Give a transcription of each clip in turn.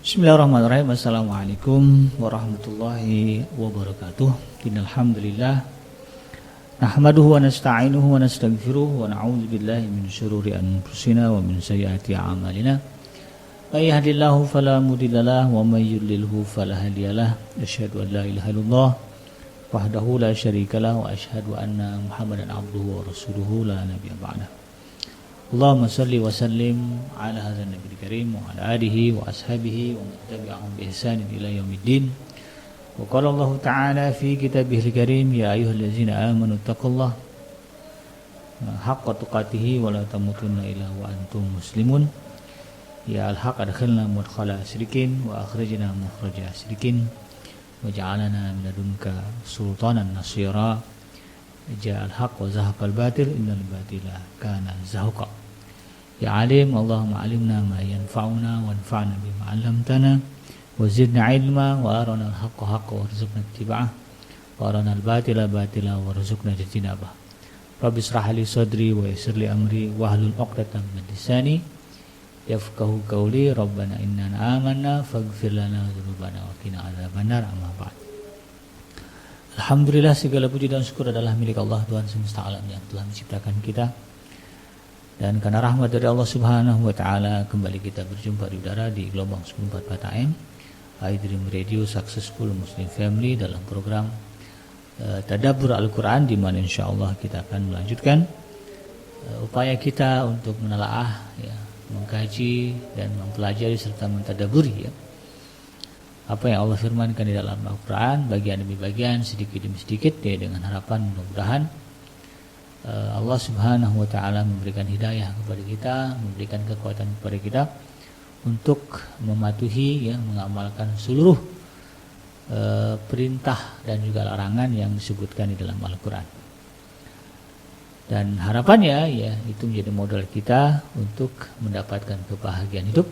Bismillahirrahmanirrahim. Assalamualaikum warahmatullahi wabarakatuh. Innalhamdulillah nahmaduhu wa nasta'inuhu wa nastaghfiruh wa na'udzu billahi min syururi anfusina wa min sayyiati a'malina. May yahdihillahu fala mudhillalah wa may yudlilhu fala hadiyalah. Asyhadu an la ilaha illallah wahdahu la syarikalah wa asyhadu anna Muhammadan abduhu wa rasuluhu la nabiyya ba'dah. Allahumma salli wa sallim ala hadzal nabiyil karim wa ala alihi wa ashabihi wa man tabi'ahum bi ihsanin ila yaumiddin. Wa qala Allah ta'ala fi kitabihil karim ya ayyuhallazina amanu taqullaha haqqa tuqatih wa la tamutunna illa wa antum muslimun. Ya al-haq adkhilna mudkhala asyrikin wa akhrijna mukhraja asyrikin wa ja'alna min ladunka sultanan nasira. Ja'al haq wa zahaqal batil innal batila kana zahuqa. Ya alim Allahumma alimna ma yanfa'una wanfa'na bima 'allamtana wa zidna ilma wa arana al-haqqa haqqa warzuqna ittiba'ah wa arana al-batila batila warzuqna ijtinabah. Rabbi israh li sadri wa yassir li amri wahlul 'uqdatam min lisani yafqahu qawli. Rabbana innana amanna faghfir lana dzunubana wa qina adzabannar. Amma ba'd. Alhamdulillah, segala puji dan syukur adalah milik Allah, Tuhan semesta alam yang telah menciptakan kita. Dan karena rahmat dari Allah Subhanahu wa taala, kembali kita berjumpa di udara di gelombang 94 AM iDream Radio Successful Muslim Family dalam program Tadabbur Al-Qur'an, di mana insyaallah kita akan melanjutkan upaya kita untuk menelaah, mengkaji dan mempelajari serta mentadaburi apa yang Allah firmankan di dalam Al-Quran, bagian demi bagian, sedikit demi sedikit, dengan harapan mudah-mudahan Allah Subhanahu wa ta'ala memberikan hidayah kepada kita, memberikan kekuatan kepada kita untuk mematuhi, mengamalkan seluruh perintah dan juga larangan yang disebutkan di dalam Al-Quran. Dan harapannya itu menjadi modal kita untuk mendapatkan kebahagiaan hidup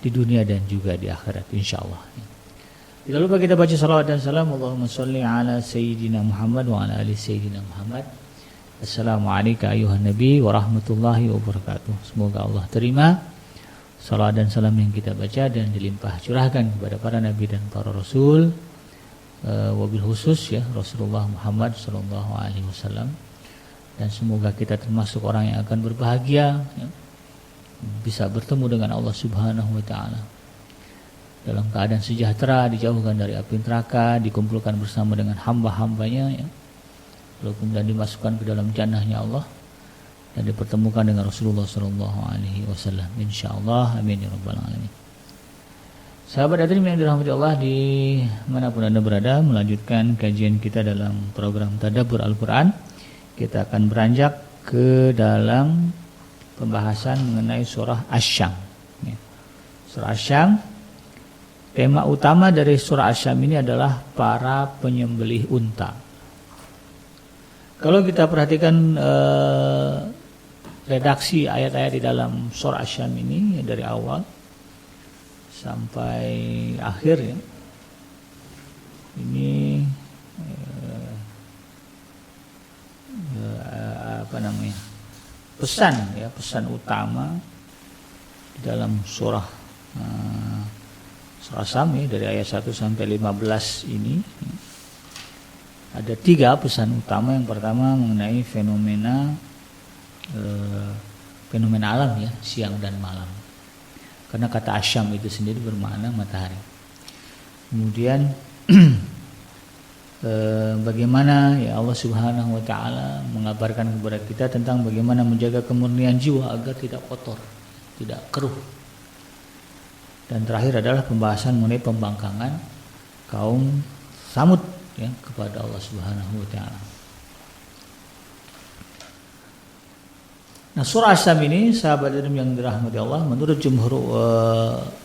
di dunia dan juga di akhirat insyaallah. Tidak lupa kita baca salawat dan salam. Allahumma salli ala Sayyidina Muhammad wa ala ali Sayyidina Muhammad. Assalamualaikum ayuhan Nabi wa rahmatullahi wabarakatuh. Semoga Allah terima salawat dan salam yang kita baca dan dilimpah curahkan kepada para Nabi dan para Rasul, wabil khusus Rasulullah Muhammad sallallahu alaihi wasallam. Dan semoga kita termasuk orang yang akan berbahagia, bisa bertemu dengan Allah Subhanahu wa ta'ala dalam keadaan sejahtera, dijauhkan dari api neraka, dikumpulkan bersama dengan hamba-hambanya, lalu kemudian dimasukkan ke dalam jannahnya Allah dan dipertemukan dengan Rasulullah sallallahu alaihi wasallam insyaallah. Amin ya rabbal alamin. Sahabat hadirin yang dirahmati Allah dimanapun Anda berada, melanjutkan kajian kita dalam program Tadabbur Al-Quran. Kita akan beranjak ke dalam pembahasan mengenai surah Asy-Syam. Surah Asy-Syam, tema utama dari surah Asy-Syam ini adalah para penyembelih unta. Kalau kita perhatikan redaksi ayat-ayat di dalam surah Asy-Syam ini dari awal sampai akhir, ini pesan utama di dalam surah Asy-Syam dari ayat 1 sampai 15 ini ada 3 pesan utama. Yang pertama mengenai fenomena alam, siang dan malam, karena kata Asy-Syam itu sendiri bermakna matahari. Kemudian bagaimana Allah Subhanahu wa ta'ala mengabarkan kepada kita tentang bagaimana menjaga kemurnian jiwa agar tidak kotor, tidak keruh. Dan terakhir adalah pembahasan mengenai pembangkangan kaum Samud kepada Allah Subhanahu wa ta'ala. Nah, surah Asy-Syam ini, sahabat yang dirahmati Allah, menurut jumhur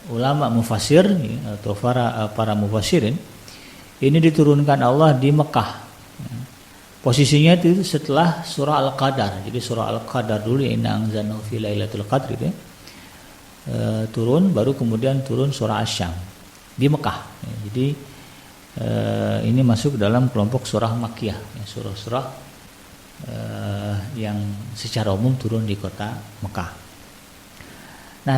ulama mufassir atau para mufassirin, ini diturunkan Allah di Mekah. Posisinya itu setelah surah Al-Qadar. Jadi surah Al-Qadar dulu, inna anzalnahu fi lailatul qadr turun, baru kemudian turun surah Asy-Syam di Mekah. Jadi ini masuk dalam kelompok surah Makkiyah, surah-surah yang secara umum turun di kota Mekah. Nah,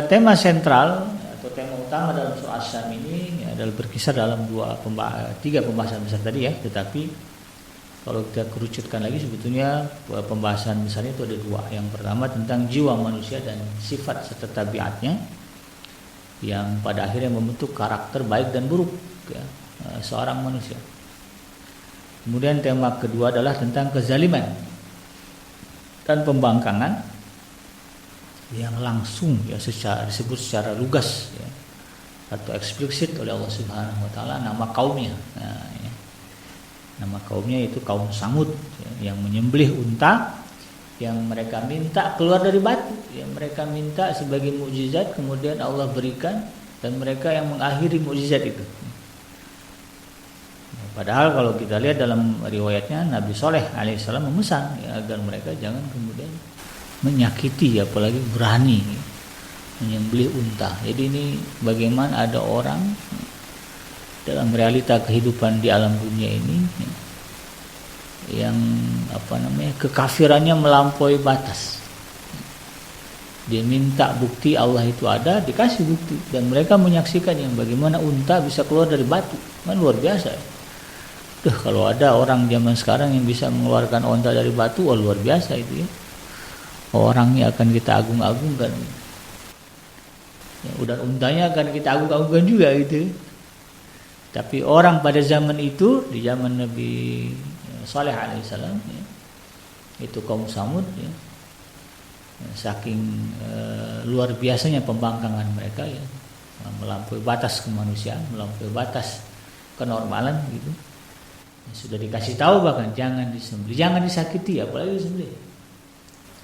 tema sentral atau tema utama dalam surah Asy-Syam ini adalah berkisar dalam tiga pembahasan besar tadi ya, tetapi kalau kita kerucutkan lagi sebetulnya pembahasan besarnya itu ada dua. Yang pertama tentang jiwa manusia dan sifat serta tabiatnya yang pada akhirnya membentuk karakter baik dan buruk ya, seorang manusia. Kemudian tema kedua adalah tentang kezaliman dan pembangkangan yang langsung ya disebut secara lugas ya, atau eksplisit oleh Allah Subhanahu wa taala nama kaumnya. Nah, ya. Nama kaumnya itu kaum Samud ya, yang menyembelih unta yang mereka minta keluar dari batu, yang mereka minta sebagai mukjizat, kemudian Allah berikan dan mereka yang mengakhiri mukjizat itu. Padahal kalau kita lihat dalam riwayatnya Nabi Saleh alaihissalam memesan ya, agar mereka jangan kemudian menyakiti apalagi berani menyembelih unta. Jadi ini bagaimana ada orang dalam realita kehidupan di alam dunia ini yang kekafirannya melampaui batas. Dia minta bukti Allah itu ada, dikasih bukti dan mereka menyaksikan yang bagaimana unta bisa keluar dari batu. Kan luar biasa ya. Kalau ada orang zaman sekarang yang bisa mengeluarkan unta dari batu, luar biasa itu ya. Orangnya akan kita agung-agungkan ya, udah untanya akan kita agung-agungkan juga gitu. Tapi orang pada zaman itu, di zaman Nabi Saleh alaihissalam ya, itu kaum Samud ya, saking luar biasanya pembangkangan mereka ya, melampaui batas kemanusiaan, melampaui batas kenormalan gitu. Ya, sudah dikasih tahu bahkan jangan disembelih, jangan disakiti, apalagi disembelih.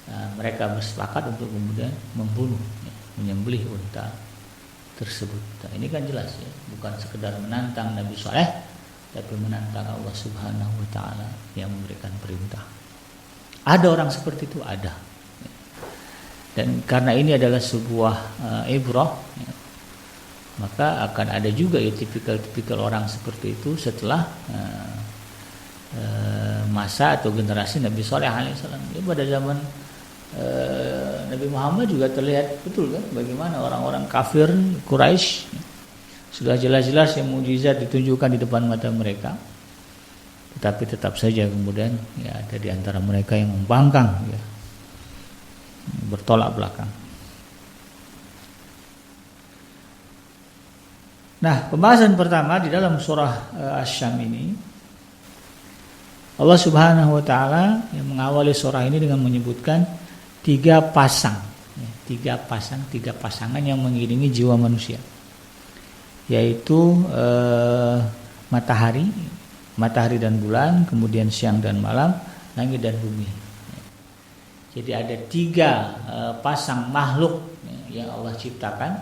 Nah, mereka bersepakat untuk kemudian membunuh, ya, menyembelih unta tersebut. Nah, ini kan jelas ya, bukan sekedar menantang Nabi Saleh, tapi menantang Allah Subhanahu wa taala yang memberikan perintah. Ada orang seperti itu, ada. Dan karena ini adalah sebuah ibrah, ya, maka akan ada juga ya tipikal orang seperti itu setelah masa atau generasi Nabi Saleh alaihissalam. Ya, pada zaman Nabi Muhammad juga terlihat betul kan bagaimana orang-orang kafir Quraisy sudah jelas-jelas yang mukjizat ditunjukkan di depan mata mereka, tetapi tetap saja kemudian ya ada di antara mereka yang membangkang ya, bertolak belakang. Nah, pembahasan pertama di dalam surah Asy-Syam ini Allah Subhanahu wa taala yang mengawali surah ini dengan menyebutkan tiga pasangan yang mengiringi jiwa manusia, yaitu matahari dan bulan, kemudian siang dan malam, langit dan bumi. Jadi ada tiga pasang makhluk yang Allah ciptakan,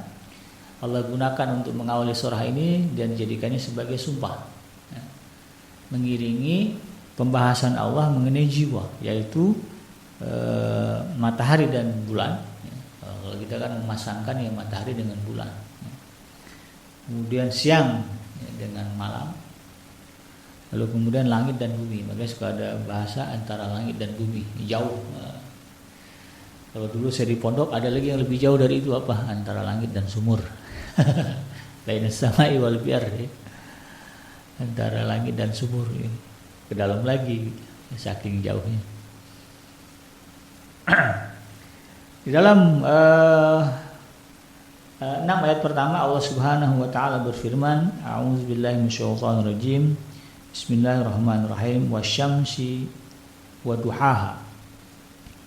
Allah gunakan untuk mengawali surah ini dan jadikannya sebagai sumpah, mengiringi pembahasan Allah mengenai jiwa, yaitu matahari dan bulan. Kalau kita kan memasangkan ya matahari dengan bulan, kemudian siang dengan malam, lalu kemudian langit dan bumi. Makanya suka ada bahasa antara langit dan bumi, jauh. Kalau dulu saya di pondok ada lagi yang lebih jauh dari itu, apa? Antara langit dan sumur. Bainas samai wal ardh ya. Antara langit dan sumur ya. Ke dalam lagi saking jauhnya. Di dalam 6 ayat pertama Allah Subhanahu wa taala berfirman, a'udzubillahi minasyaitonir rajim. Bismillahirrahmanirrahim. Wasyamsi waduhaha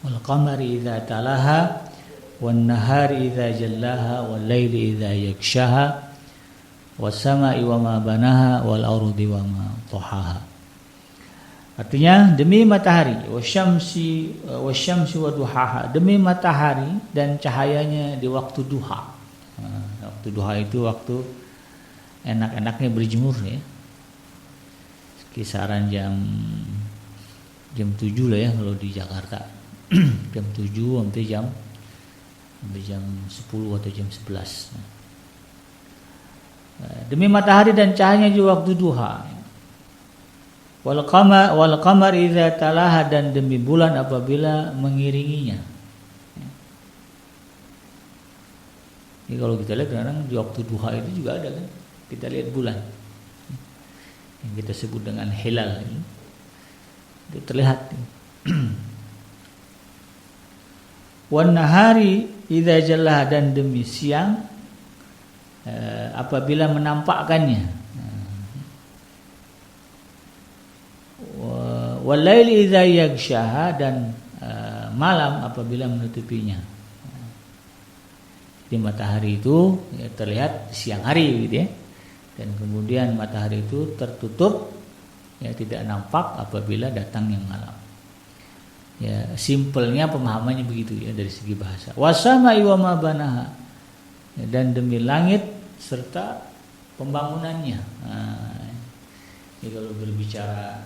wal qamari idza talaha wan nahari idza jallaha wal laili idza yaghshaha was samai wama banaha wal ardi wama tahaha. Artinya demi matahari, wasyamsi waduhaha, demi matahari dan cahayanya di waktu duha. Waktu duha itu waktu enak-enaknya berjemur ya. Kisaran jam 7 lah ya kalau di Jakarta. Jam 7 sampai jam 10 atau jam 11. Demi matahari dan cahayanya di waktu duha. Wal qamar idza talaha, dan demi bulan apabila mengiringinya. Jadi kalau kita lihat kadang di waktu duha itu juga ada kan, kita lihat bulan yang kita sebut dengan hilal itu terlihat. Wan nahari idza jallah, dan demi siang apabila menampakkannya. Wal laili idza yaghshaha, dan malam apabila menutupinya. Jadi matahari itu ya, terlihat siang hari gitu ya. Dan kemudian matahari itu tertutup ya, tidak nampak apabila datang yang malam. Ya, simpelnya pemahamannya begitu ya dari segi bahasa. Wasama'i wa ma banaha, ya, dan demi langit serta pembangunannya. Nah, jadi kalau berbicara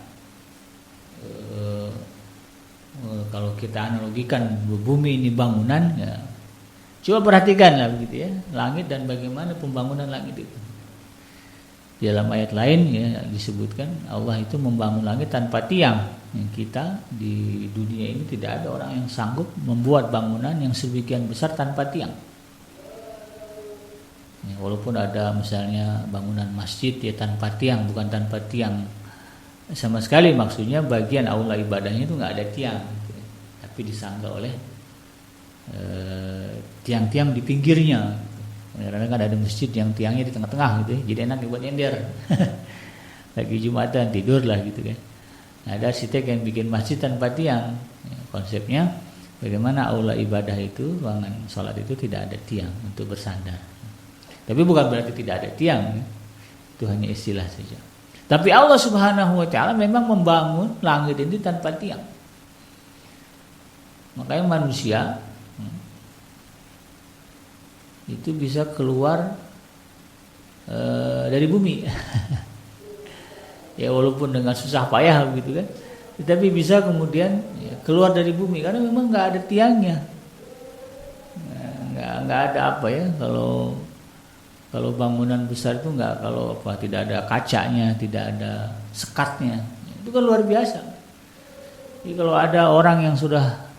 kalau kita analogikan bumi ini bangunan ya, coba perhatikanlah begitu ya, langit dan bagaimana pembangunan langit itu. Dalam ayat lain ya disebutkan Allah itu membangun langit tanpa tiang. Kita di dunia ini tidak ada orang yang sanggup membuat bangunan yang sedemikian besar tanpa tiang. Ya, walaupun ada misalnya bangunan masjid ya tanpa tiang, bukan tanpa tiang sama sekali, maksudnya bagian aula ibadahnya itu nggak ada tiang, gitu, tapi disangga oleh tiang-tiang di pinggirnya. Kadang-kadang kan ada masjid yang tiangnya di tengah-tengah gitu ya, jadi enak buat nyender. Lagi Jumatan tidur lah gitu kan. Nah, ada arsitek yang bikin masjid tanpa tiang. Ya, konsepnya bagaimana aula ibadah itu, ruangan sholat itu tidak ada tiang untuk bersandar. Tapi bukan berarti tidak ada tiang, ya. Itu hanya istilah saja. Tapi Allah Subhanahu wa taala memang membangun langit ini tanpa tiang. Makanya manusia itu bisa keluar dari bumi. Ya walaupun dengan susah payah begitu kan, tetapi bisa kemudian ya, keluar dari bumi karena memang nggak ada tiangnya, nggak ada apa ya, kalau bangunan besar itu nggak, kalau apa tidak ada kacanya, tidak ada sekatnya, itu kan luar biasa. Jadi kalau ada orang yang sudah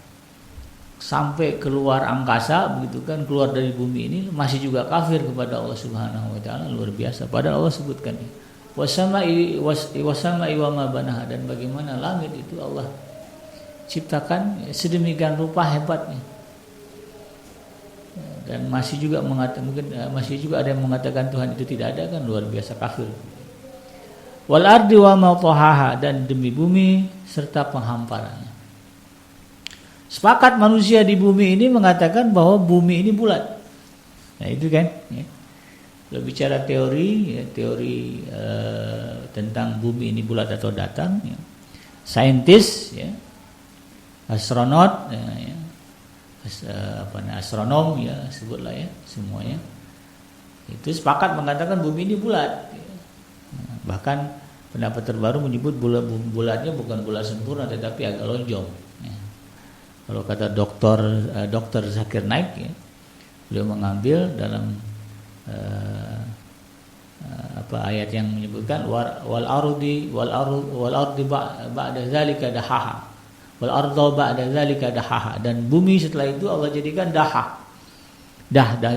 sampai keluar angkasa begitu kan, keluar dari bumi ini masih juga kafir kepada Allah Subhanahu wa taala, luar biasa. Padahal Allah sebutkan wasama'i wa ma banaha, dan bagaimana langit itu Allah ciptakan sedemikian rupa hebatnya. Dan masih juga masih juga ada yang mengatakan Tuhan itu tidak ada, kan luar biasa kafir. Wal ardi wa ma tahaha, dan demi bumi serta penghamparannya. Sepakat manusia di bumi ini mengatakan bahwa bumi ini bulat. Nah itu kan ya. Kalau bicara teori ya, tentang bumi ini bulat atau datar ya. Saintis ya, astronot ya, astronom ya sebutlah ya, semuanya itu sepakat mengatakan bumi ini bulat ya. Bahkan pendapat terbaru menyebut bulatnya bukan bulat sempurna tetapi agak lonjong ya. Kalau kata dokter Zakir Naik ya, beliau mengambil dalam ayat yang menyebutkan wal ardi ba'da zalika dahaha, wal arda ba'da zalika dahaha, dan bumi setelah itu Allah jadikan dah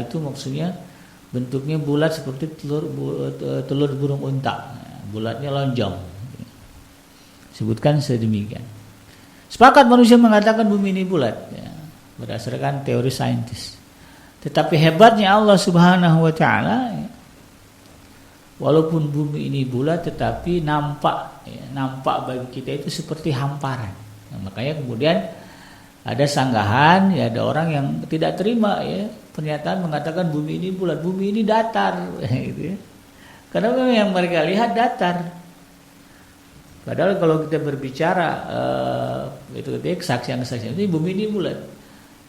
itu maksudnya bentuknya bulat seperti telur burung unta, bulatnya lonjong, sebutkan sedemikian. Sepakat manusia mengatakan bumi ini bulat ya, berdasarkan teori saintis. Tetapi hebatnya Allah Subhanahu wa taala ya, walaupun bumi ini bulat tetapi nampak bagi kita itu seperti hamparan. Nah, makanya kemudian ada sanggahan ya, ada orang yang tidak terima ya pernyataan mengatakan bumi ini bulat, bumi ini datar gitu ya. Karena memang yang mereka lihat datar. Padahal kalau kita berbicara itu kesaksian itu bumi ini bulat.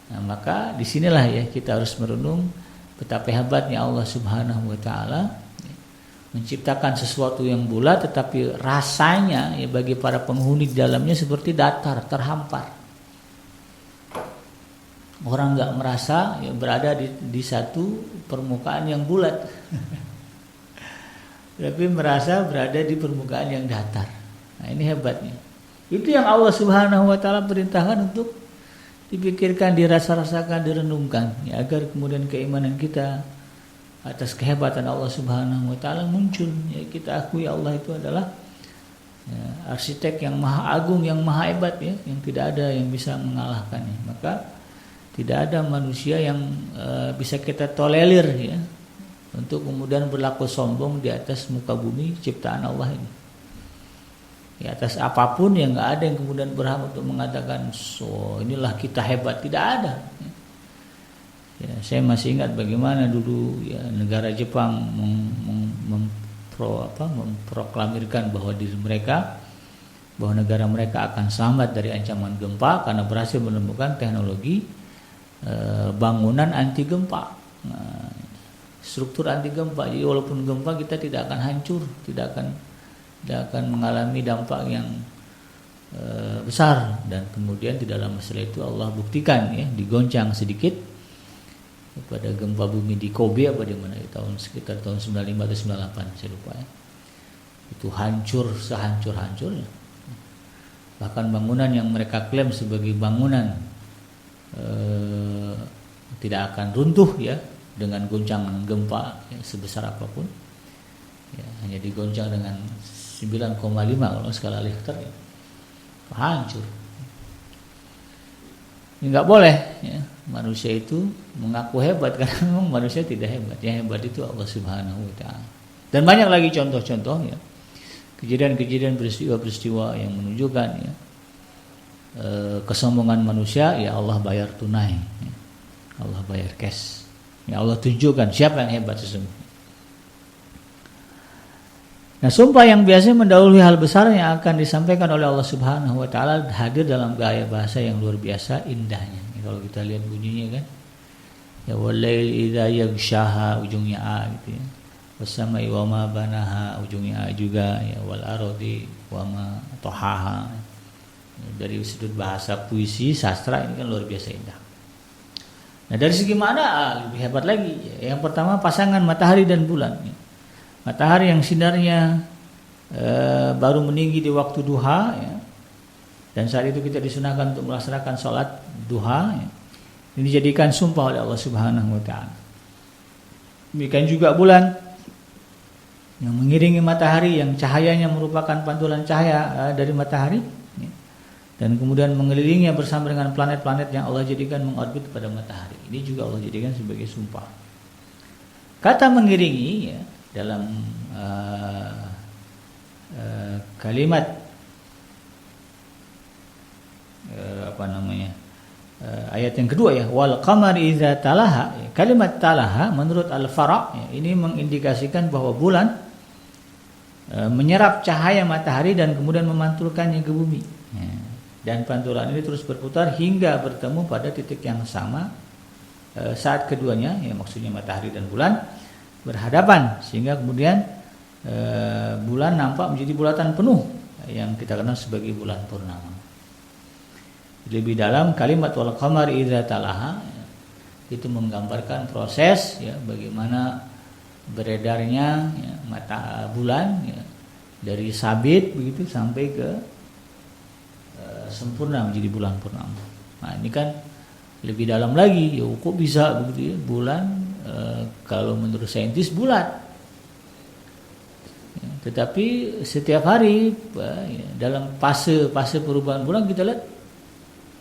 Nah, maka disinilah ya kita harus merenung betapa hebatnya Allah Subhanahu wa taala menciptakan sesuatu yang bulat tetapi rasanya ya bagi para penghuni di dalamnya seperti datar, terhampar. Orang nggak merasa ya berada di satu permukaan yang bulat, tapi merasa berada di permukaan yang datar. Nah ini hebatnya. Itu yang Allah Subhanahu wa taala perintahkan untuk dipikirkan, dirasa-rasakan, direnungkan, ya, agar kemudian keimanan kita atas kehebatan Allah Subhanahu wa taala muncul. Ya, kita akui Allah itu adalah ya, arsitek yang maha agung, yang maha hebat, ya, yang tidak ada yang bisa mengalahkannya. Maka tidak ada manusia yang bisa kita tolerir, ya, untuk kemudian berlaku sombong di atas muka bumi ciptaan Allah ini. Di atas apapun yang nggak ada yang kemudian berhak untuk mengatakan, so inilah kita hebat, tidak ada. Ya, saya masih ingat bagaimana dulu ya, negara Jepang memproklamirkan bahwa diri mereka, bahwa negara mereka akan selamat dari ancaman gempa karena berhasil menemukan teknologi bangunan anti gempa, struktur anti gempa. Jadi walaupun gempa kita tidak akan hancur, tidak akan mengalami dampak yang besar. Dan kemudian di dalam masalah itu Allah buktikan, ya, digoncang sedikit pada gempa bumi di Kobe apa di mana di sekitar tahun 95 atau 98 saya lupa, ya. Itu hancur sehancur-hancurnya. Bahkan bangunan yang mereka klaim sebagai bangunan tidak akan runtuh, ya, dengan goncangan gempa, ya, sebesar apapun, ya, hanya digoncang dengan 9,5 kalau skala Richter, ya, hancur. Nggak boleh, ya, manusia itu mengaku hebat karena memang manusia tidak hebat. Yang hebat itu Allah Subhanahu wa taala. Dan banyak lagi contoh-contoh, ya, kejadian-kejadian, peristiwa-peristiwa yang menunjukkan, ya, kesombongan manusia. Ya Allah bayar tunai, ya, Allah bayar cash, ya, Allah tunjukkan siapa yang hebat sesungguhnya. Nah, sumpah yang biasanya mendahului hal besar yang akan disampaikan oleh Allah Subhanahu wa taala hadir dalam gaya bahasa yang luar biasa indahnya. Ya, kalau kita lihat bunyinya kan, ya walail idza yaghshaha, ujungnya a gitu, ya. Wasama'i wa ma banaha, ujungnya a juga, ya, wal ardi wa ma tahaha. Dari sudut bahasa puisi sastra ini kan luar biasa indah. Nah, dari segi mana lebih hebat lagi. Yang pertama pasangan matahari dan bulan. Matahari yang sinarnya baru meninggi di waktu duha, ya, dan saat itu kita disunahkan untuk melaksanakan sholat duha, ya. Ini dijadikan sumpah oleh Allah Subhanahu wa taala. Demikian juga bulan yang mengiringi matahari, yang cahayanya merupakan pantulan cahaya dari matahari, ya, dan kemudian mengelilinginya bersama dengan planet-planet yang Allah jadikan mengorbit pada matahari. Ini juga Allah jadikan sebagai sumpah. Kata mengiringi, ya, dalam kalimat ayat yang kedua, ya, wal qamari idza talaha, ya, kalimat talaha menurut Al-Fara', ya, ini mengindikasikan bahwa bulan menyerap cahaya matahari dan kemudian memantulkannya ke bumi, ya. Dan pantulan ini terus berputar hingga bertemu pada titik yang sama saat keduanya, ya, maksudnya matahari dan bulan berhadapan, sehingga kemudian bulan nampak menjadi bulatan penuh yang kita kenal sebagai bulan purnama. Lebih dalam kalimat wal qamari idza talaha, ya, itu menggambarkan proses, ya, bagaimana beredarnya, ya, mata bulan, ya, dari sabit begitu sampai ke sempurna menjadi bulan purnama. Nah, ini kan lebih dalam lagi, ya, kok bisa begitu, ya, bulan kalau menurut saintis bulat, ya, tetapi setiap hari, ya, dalam fase perubahan bulan kita lihat,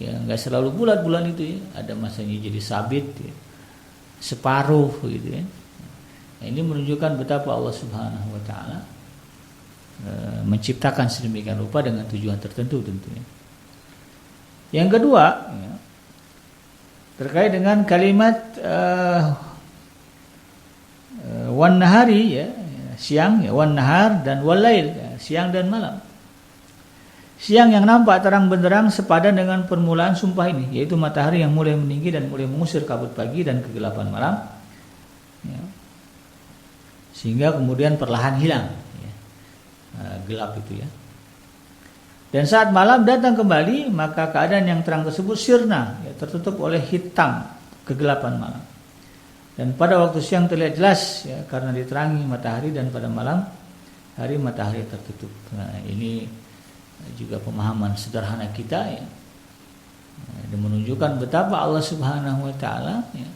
ya, nggak selalu bulat bulan itu, ya, ada masanya jadi sabit, ya, separuh gitu, ya. Nah, ini menunjukkan betapa Allah Subhanahu wa taala menciptakan sedemikian rupa dengan tujuan tertentu tentunya. Yang kedua, ya, terkait dengan kalimat wan nahari, ya, siang, ya, wan nahar, dan wal lail, ya, siang dan malam. Siang yang nampak terang benderang sepadan dengan permulaan sumpah ini, yaitu matahari yang mulai meninggi dan mulai mengusir kabut pagi dan kegelapan malam, ya, sehingga kemudian perlahan hilang, ya, gelap itu, ya. Dan saat malam datang kembali, maka keadaan yang terang tersebut sirna, ya, tertutup oleh hitam kegelapan malam. Dan pada waktu siang terlihat jelas, ya, karena diterangi matahari, dan pada malam hari matahari tertutup. Nah, ini juga pemahaman sederhana kita, ya, Dan menunjukkan betapa Allah Subhanahu wa taala ya,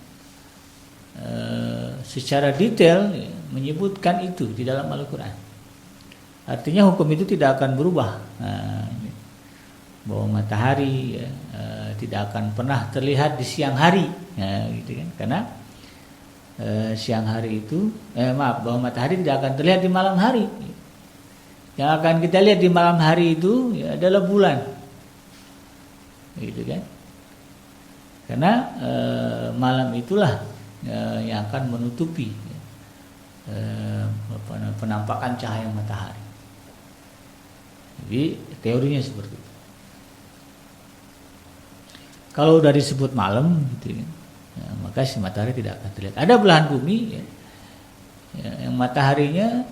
secara detail ya, menyebutkan itu di dalam Al-Qur'an. Artinya hukum itu tidak akan berubah. Bahwa matahari ya, tidak akan pernah terlihat di siang hari, ya, gitu kan? Karena siang hari itu, bahwa matahari tidak akan terlihat di malam hari. Yang akan kita lihat di malam hari itu ya, adalah bulan, gitu kan? Karena malam itulah yang akan menutupi penampakan cahaya matahari. Jadi teorinya seperti itu. Kalau udah disebut malam, gitu, ya, maka si matahari tidak akan terlihat. Ada belahan bumi ya, yang mataharinya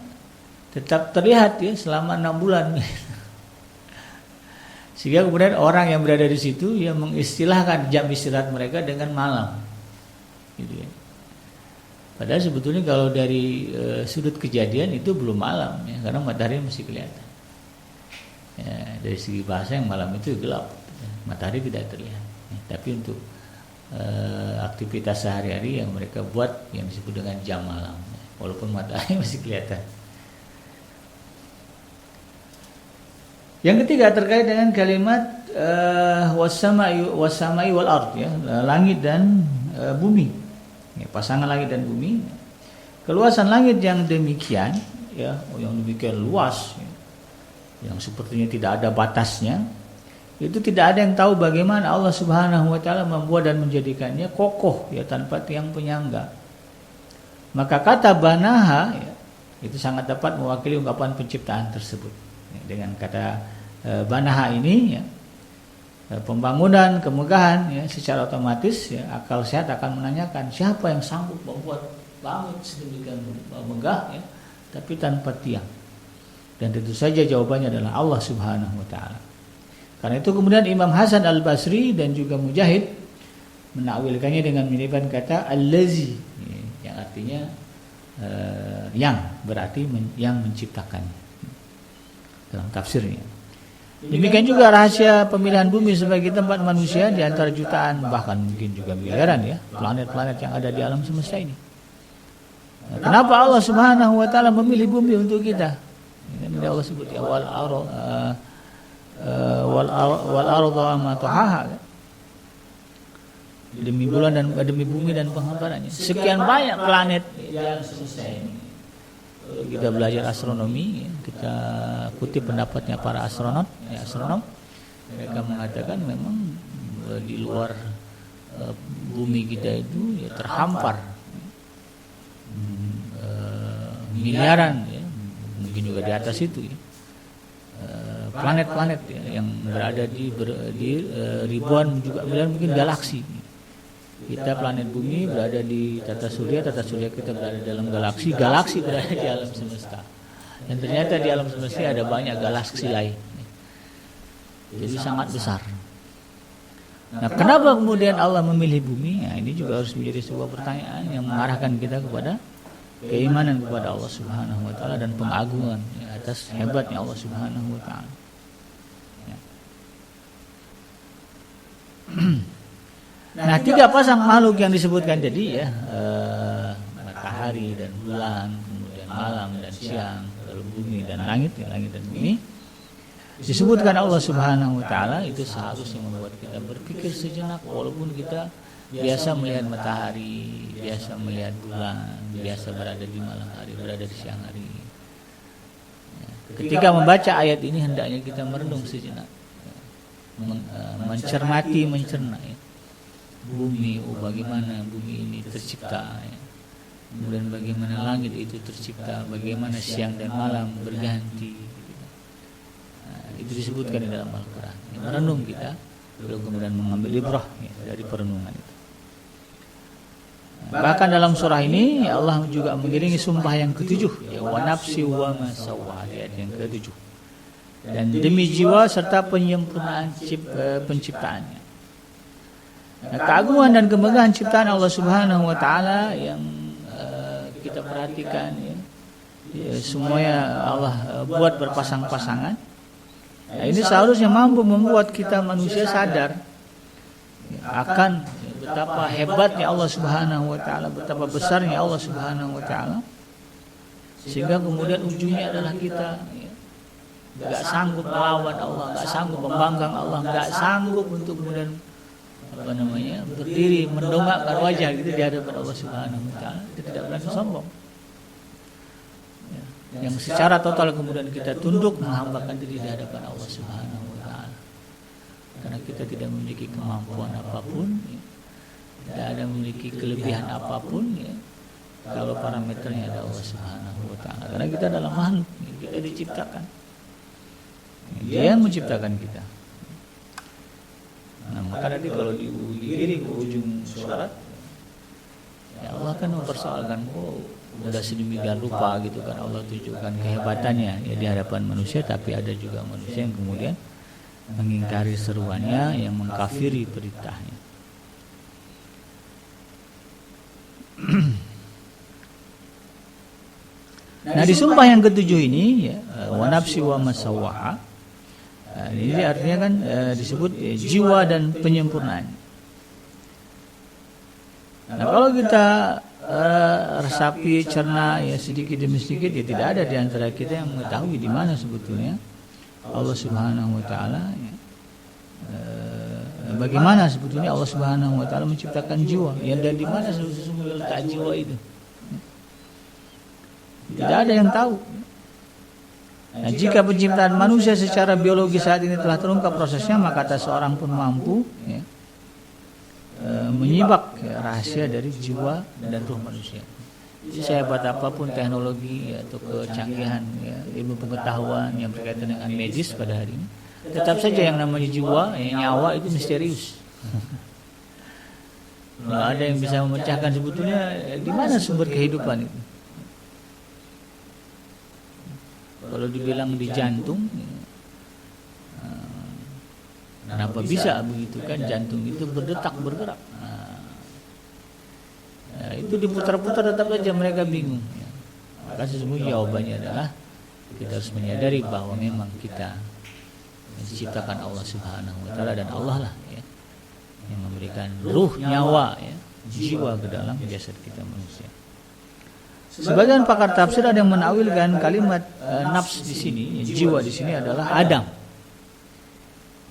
tetap terlihat ya selama 6 bulan. Sehingga kemudian orang yang berada di situ ya mengistilahkan jam istirahat mereka dengan malam, gitu ya. Padahal sebetulnya kalau dari sudut kejadian itu belum malam ya, karena matahari masih kelihatan. Ya, dari segi bahasa yang malam itu gelap, ya, matahari tidak terlihat. Ya, tapi untuk aktivitas sehari-hari yang mereka buat yang disebut dengan jam malam, ya, walaupun matahari masih kelihatan. Yang ketiga terkait dengan kalimat wasamai wal ard ya, langit dan bumi. Ya, pasangan langit dan bumi. Keluasan langit yang demikian ya, yang demikian luas ya, yang sepertinya tidak ada batasnya, itu tidak ada yang tahu bagaimana Allah Subhanahu wa taala membuat dan menjadikannya kokoh ya tanpa tiang penyangga. Maka kata banaha ya, itu sangat tepat mewakili ungkapan penciptaan tersebut. Ya, dengan kata banaha ini ya, pembangunan kemegahan ya, secara otomatis ya, akal sehat akan menanyakan siapa yang sanggup membuat langit sedemikian megah ya, tapi tanpa tiang. Dan tentu saja jawabannya adalah Allah Subhanahu wa taala. Karena itu kemudian Imam Hasan Al-Basri dan juga Mujahid menakwilkannya dengan menyebutkan kata allazi yang artinya yang berarti yang menciptakannya dalam tafsirnya. Demikian juga rahasia pemilihan bumi sebagai tempat manusia di antara jutaan bahkan mungkin juga miliaran ya planet-planet yang ada di alam semesta ini. Kenapa Allah Subhanahu wa taala memilih bumi untuk kita? Ini Allah sebut ya wal arda ma tahaha, demi bulan dan demi bumi dan penghamparannya. Sekian banyak planet di alam semesta ini. Kita belajar astronomi, kita kutip pendapatnya para astronom, mereka mengatakan memang di luar bumi kita itu ya terhampar miliaran ya, mungkin juga di atas itu ya, planet-planet ya, yang berada di ribuan juga miliaran mungkin galaksi. Kita planet bumi berada di tata surya kita berada dalam galaksi berada di alam semesta. Dan ternyata di alam semesta ada banyak galaksi lain. Jadi sangat besar. Nah, kenapa kemudian Allah memilih bumi? Nah, ini juga harus menjadi sebuah pertanyaan yang mengarahkan kita kepada keimanan kepada Allah Subhanahu wa taala dan pengagungan ya, atas hebatnya Allah Subhanahu wa taala. Ya. Nah, 3 pasang makhluk yang disebutkan tadi ya, matahari dan bulan, kemudian malam dan siang, lalu bumi dan langit, ya, langit dan bumi, disebutkan Allah Subhanahu wa taala itu seharusnya membuat kita berpikir sejenak, walaupun kita biasa melihat matahari, biasa melihat bulan, biasa berada di malam hari, berada di siang hari. Ya. Ketika membaca ayat ini hendaknya kita merenung sejenak, mencerna ya. Bumi, bagaimana bumi ini tercipta ya. Kemudian bagaimana langit itu tercipta, bagaimana siang dan malam berganti. Nah, itu disebutkan di dalam Al-Quran ya, merenung kita lalu kemudian mengambil ibrah ya, dari perenungan itu. Bahkan dalam surah ini Allah juga mengiringi sumpah yang ke-7 ya, wa nafsi wa ma sawwa, ayat yang ke-7, dan demi jiwa serta penyempurnaan penciptaannya. Nah, keagungan dan kemegahan ciptaan Allah Subhanahu wa taala yang kita perhatikan ya, semuanya Allah buat berpasang-pasangan. Nah, ini seharusnya mampu membuat kita manusia sadar akan betapa hebatnya Allah Subhanahu wa taala, betapa besarnya Allah Subhanahu wa taala, sehingga kemudian ujungnya adalah kita nggak sanggup melawan Allah, nggak sanggup membangkang Allah, nggak sanggup untuk kemudian berdiri mendongakkan wajah gitu di hadapan Allah Subhanahu wa taala. Kita tidak berani sombong. Yang secara total kemudian kita tunduk menghambakan diri di hadapan Allah Subhanahu wa taala. Karena kita tidak memiliki kemampuan apapun, tidak ada memiliki kelebihan apapun, kalau parameternya ada Allah Subhanahu wa taala. Karena kita adalah makhluk, kita diciptakan. Dia yang menciptakan kita. Nah, maka nanti kalau digiring ke ujung surat, ya Allah kan mempersoalkan, udah sedemikian rupa gitu kan Allah tunjukkan kehebatannya ya di hadapan manusia, tapi ada juga manusia yang kemudian mengingkari seruannya, yang mengkafiri perintahnya. Nah, di sumpah yang ketujuh ini ya, wa nafsi wa masawaha, ini artinya kan disebut jiwa dan penyempurnaan. Nah, kalau kita resapi, cerna ya sedikit demi sedikit, ya tidak ada di antara kita yang mengetahui di mana sebetulnya Allah Subhanahu wa taala ya, bagaimana sebetulnya Allah Subhanahu wa taala menciptakan jiwa, ya, dan di mana sesungguhnya letak jiwa itu. Tidak ada yang tahu. Nah, jika penciptaan manusia secara biologi saat ini telah terungkap prosesnya, maka tak seorang pun mampu ya, menyibak ya, rahasia dari jiwa dan ruh manusia. Jadi sehebat apapun teknologi ya, atau kecanggihan ya, ilmu pengetahuan yang berkaitan dengan medis pada hari ini, tetap saja yang namanya jiwa, nyawa itu misterius. Nggak ada yang bisa memecahkan sebetulnya di mana sumber kehidupan itu. Kalau dibilang di jantung, kenapa bisa begitu kan? Jantung itu berdetak, bergerak. Nah, itu diputar-putar tetap saja mereka bingung. Maka sesungguhnya jawabannya adalah kita harus menyadari bahwa memang kita diciptakan Allah Subhanahu wa taala, dan Allah lah ya, yang memberikan ruh, nyawa ya, jiwa ke dalam jasad kita manusia. Sebagian pakar tafsir ada yang menawilkan kalimat nafs di sini, jiwa di sini adalah Adam.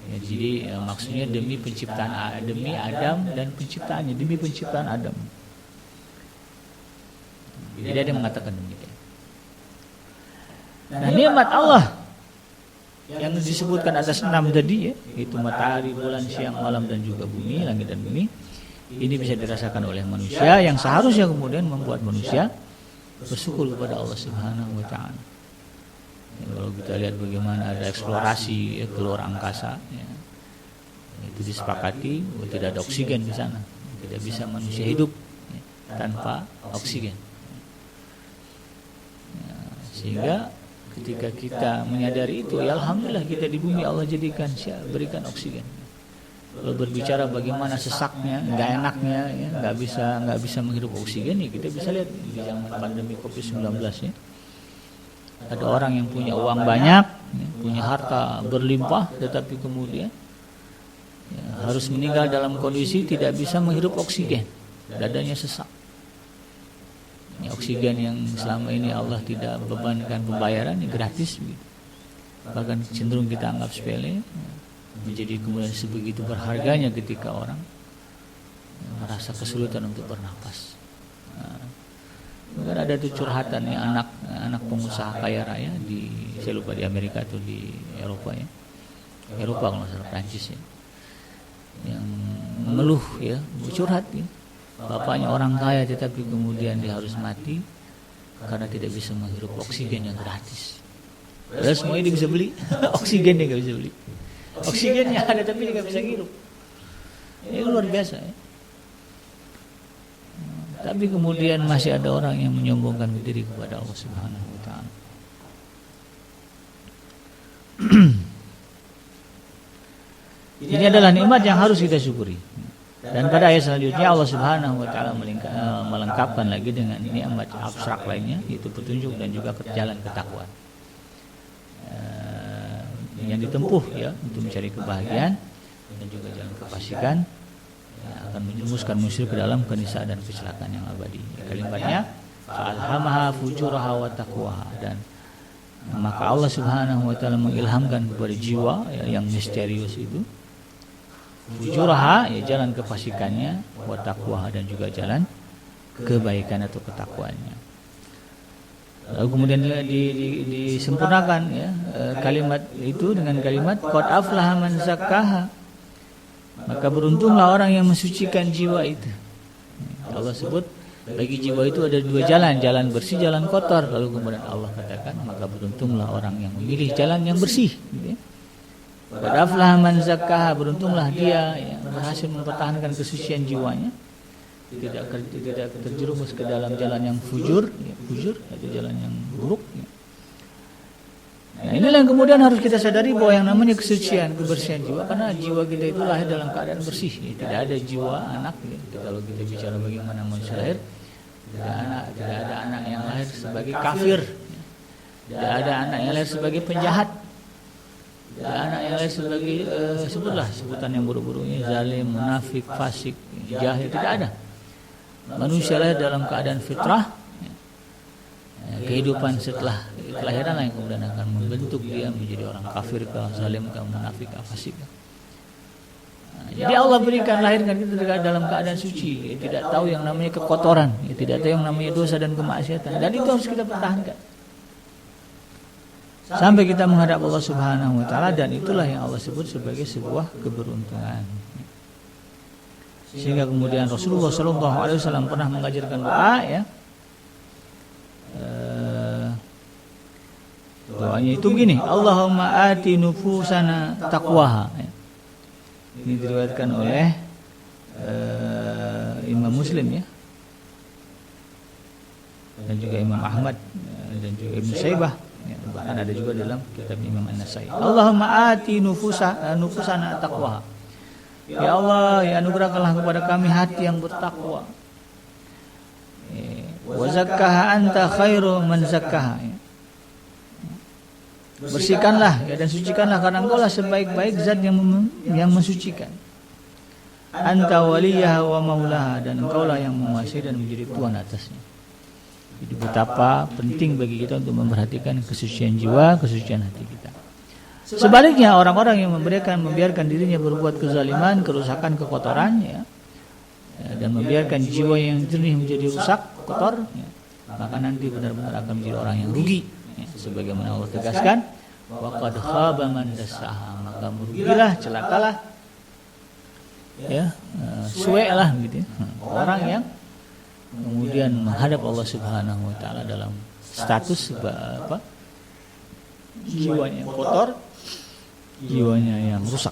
Ya, jadi maksudnya demi penciptaan, demi Adam dan penciptaannya, demi penciptaan Adam. Jadi ada yang mengatakan demikian. Nah, nikmat Allah yang disebutkan atas 6 tadi ya, yaitu matahari, bulan, siang, malam, dan juga bumi, langit dan bumi, ini bisa dirasakan oleh manusia, yang seharusnya kemudian membuat manusia bersyukur kepada Allah Subhanahu wa taala. Ya, kalau kita lihat bagaimana ada eksplorasi ya, keluar angkasa ya, itu disepakati tidak ada oksigen di sana, tidak bisa manusia hidup ya, tanpa oksigen ya, sehingga ketika kita menyadari itu ya alhamdulillah kita di bumi Allah jadikan berikan oksigen. Kalau berbicara bagaimana sesaknya, nggak enaknya, ya, nggak bisa menghirup oksigen, ya kita bisa lihat di zaman pandemi COVID-19 ya. Ada orang yang punya uang banyak, ya, punya harta berlimpah, tetapi kemudian ya, harus meninggal dalam kondisi tidak bisa menghirup oksigen, dadanya sesak. Ya, oksigen yang selama ini Allah tidak bebankan pembayaran, ya, gratis, gitu. Bahkan cenderung kita anggap sepele. Ya, menjadi kemudian sebegitu berharganya ketika orang merasa kesulitan untuk bernapas. Nah, ada tuh curhatan ya, anak pengusaha kaya raya di, saya lupa di Amerika atau di Eropa ya, Eropa kalau nggak salah, Prancis ya, yang mengeluh ya, curhat ya, bapaknya orang kaya tetapi kemudian dia harus mati karena tidak bisa menghirup oksigen yang gratis. Padahal semuanya dia bisa beli, oksigen dia nggak bisa beli. Oksigennya ada tapi dia nggak bisa hirup. Ini luar biasa ya. Tapi kemudian masih ada orang yang menyombongkan diri kepada Allah Subhanahu wa taala. Ini adalah nikmat yang harus kita syukuri. Dan pada ayat selanjutnya Allah Subhanahu wa taala melengkapkan lagi dengan nikmat abstrak lainnya, yaitu petunjuk dan juga jalan ketakwaan. Yang ditempuh ya untuk mencari kebahagiaan dan juga jalan kefasikan akan menjerumuskan manusia ke dalam kenisaan dan kecelakaan yang abadi. Kalimatnya fa'alhamaha fujuraha wa taqwaha, dan maka Allah Subhanahu wa taala mengilhamkan kepada jiwa yang misterius itu fujuraha, jalan kefasikannya, wa taqwaha, dan juga jalan kebaikan atau ketakwaannya. Lalu kemudian disempurnakan kalimat itu dengan kalimat qad aflaha man zakkaha, maka beruntunglah orang yang mensucikan jiwa itu. Allah sebut bagi jiwa itu ada dua jalan, jalan bersih, jalan kotor. Lalu kemudian Allah katakan maka beruntunglah orang yang memilih jalan yang bersih. Qad aflaha man zakkaha, beruntunglah dia yang berhasil mempertahankan kesucian jiwanya, tidak terjerumus ke dalam jalan yang fujur atau jalan yang buruk. Nah, inilah yang kemudian harus kita sadari bahwa yang namanya kesucian, kebersihan jiwa, karena jiwa kita itu lahir dalam keadaan bersih. Tidak ada jiwa anak. Kalau kita bicara bagaimana manusia lahir, tidak ada anak yang lahir sebagai kafir, tidak ada anak yang lahir sebagai penjahat, tidak ada anak yang lahir sebagai sebutan yang buruk-buruknya, zalim, munafik, fasik, jahil, tidak ada. Manusia lahir dalam keadaan fitrah. Kehidupan setelah kelahiran yang kemudian akan membentuk dia menjadi orang kafir, zalim, munafik, fasik. Jadi Allah berikan, lahirkan kita dalam keadaan suci, tidak tahu yang namanya kekotoran, tidak tahu yang namanya dosa dan kemaksiatan, dan itu harus kita pertahankan sampai kita menghadap Allah Subhanahu wa taala, dan itulah yang Allah sebut sebagai sebuah keberuntungan. Sehingga kemudian Rasulullah SAW pernah mengajarkan doa, doanya itu begini, Allahumma ati nufusana taqwaha. Ini diriwayatkan oleh Imam Muslim dan juga Imam Ahmad dan juga Ibnu Saibah, bahkan ada juga dalam kitab Imam An-Nasai. Allahumma ati nufusana taqwaha. Ya Allah, ya anugerahkanlah kepada kami hati yang bertakwa. Wa zakkaha anta khairu man zakkaha. Bersihkanlah dan sucikanlah, karena Engkau lah sebaik-baik zat yang mensucikan. Anta waliyaha wa maulaha, dan Engkau lah yang menguasai dan menjadi tuan atasnya. Jadi betapa penting bagi kita untuk memperhatikan kesucian jiwa, kesucian hati kita. Sebaliknya, orang-orang yang membiarkan dirinya berbuat kezaliman, kerusakan, kekotoran, dan membiarkan jiwa yang jernih menjadi rusak, kotor, maka nanti benar-benar akan menjadi orang yang rugi. Sebagaimana Allah tegaskan, waqad khaba man dassaha, maka merugilah, celakalah, suwelah gitu, orang yang kemudian menghadap Allah Subhanahu wa taala dalam status jiwanya yang kotor, jiwanya yang rusak.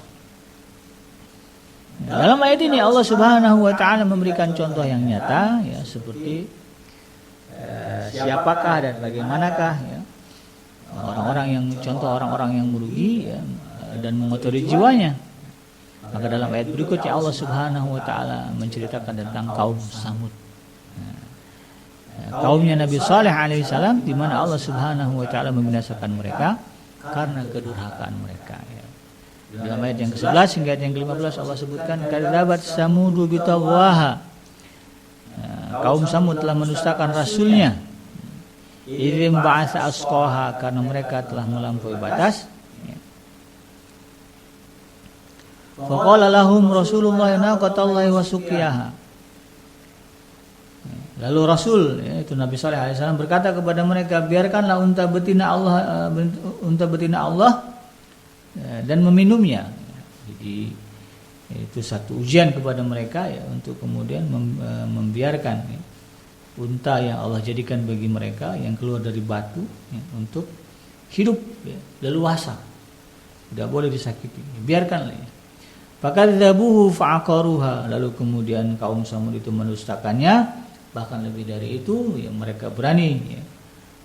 Dalam ayat ini Allah Subhanahu wa taala memberikan contoh yang nyata, seperti siapakah dan bagaimanakah orang-orang yang merugi dan mengotori jiwanya. Maka dalam ayat berikutnya Allah Subhanahu wa taala menceritakan tentang kaum Samud. Kaumnya Nabi Saleh alaihissalam, di mana Allah Subhanahu wa taala membinasakan mereka karena kedurhakaan mereka. Dalam ayat yang ke-11 hingga ayat yang ke-15 Allah sebutkan kadzabat samudu bitagwaha. Kaum Samud telah mendustakan rasulnya. Idzim ba'atsa asqaha, karena mereka telah melampaui batas. Faqala lahum Rasulullah naqatallahi wa suqiyaha. Lalu Rasul, itu Nabi Saleh alaihissalam, berkata kepada mereka, biarkanlah unta betina Allah dan meminumnya. Jadi itu satu ujian kepada mereka untuk kemudian membiarkan unta yang Allah jadikan bagi mereka yang keluar dari batu untuk hidup leluasa, tidak boleh disakiti, biarkanlah. Fakadzabuhu fa'aqaruha, lalu kemudian kaum Samud itu mendustakannya, bahkan lebih dari itu mereka berani